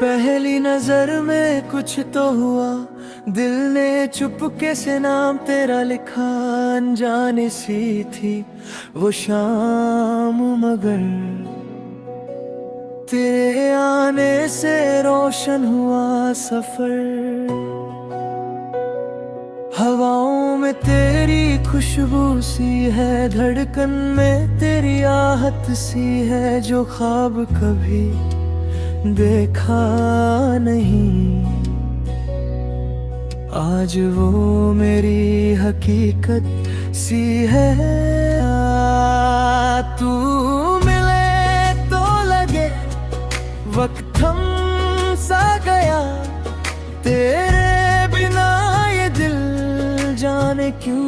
पहली नजर में कुछ तो हुआ, दिल ने चुपके से नाम तेरा लिखा। अनजाने सी थी वो शाम, मगर तेरे आने से रोशन हुआ सफर। हवाओं में तेरी खुशबू सी है, धड़कन में तेरी आहट सी है, जो ख्वाब कभी देखा नहीं, आज वो मेरी हकीकत सी है। तू मिले तो लगे वक्त थम सा गया, तेरे बिना ये दिल जाने क्यों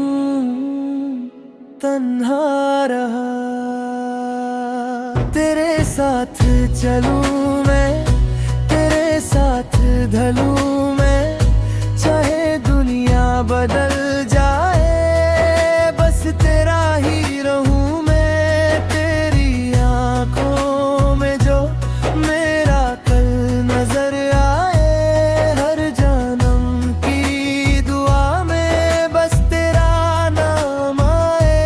तन्हा रहा। तेरे साथ चलूं मैं, तेरे साथ ढलूं मैं, चाहे दुनिया बदल जाए, बस तेरा ही रहूं मैं। तेरी आंखों में जो मेरा कल नजर आए, हर जन्म की दुआ में बस तेरा नाम आए।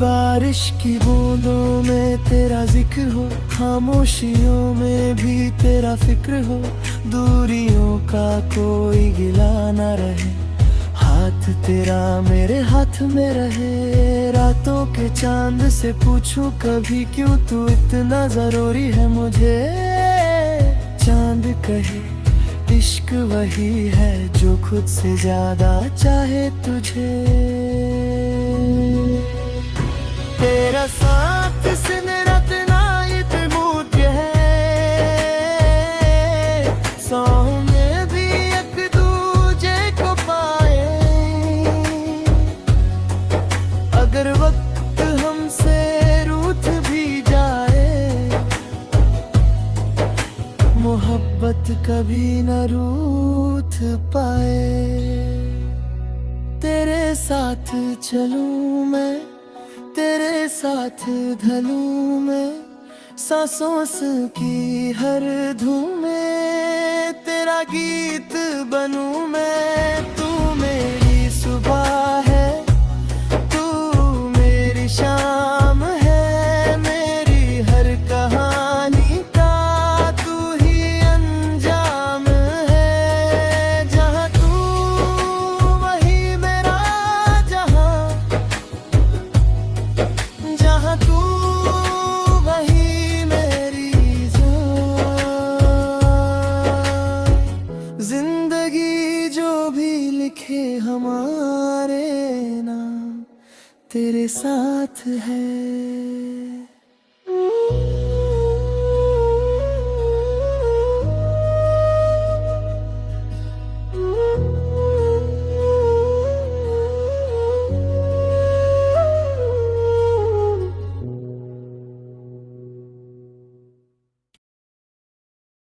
बारिश की बूंदों में तेरा जिक्र हो, खामोशियों में भी तेरा फिक्र हो, दूरियों का कोई गिला ना रहे, हाथ तेरा मेरे हाथ में रहे। रातों के चांद से पूछूं कभी क्यों तू इतना जरूरी है मुझे, चांद कहे इश्क वही है जो खुद से ज्यादा चाहे तुझे। तेरा साथ सिन रत्ना मुझे है, सौ में भी एक दूजे को पाए, अगर वक्त हमसे रूठ भी जाए, मोहब्बत कभी न रूठ पाए। तेरे साथ चलूं मैं, तेरे साथ ढलूं मैं, सांसों की हर धूम में तेरा गीत बनूं मैं। तू मेरी सुबह है, तू मेरी शाम है, मेरी हर कहानी का तू ही अंजाम है। जहाँ तू वही मेरा जहाँ, जहाँ तू वही मेरी जान। जिंदगी जो भी लिखे हमारे नाम, तेरे साथ है।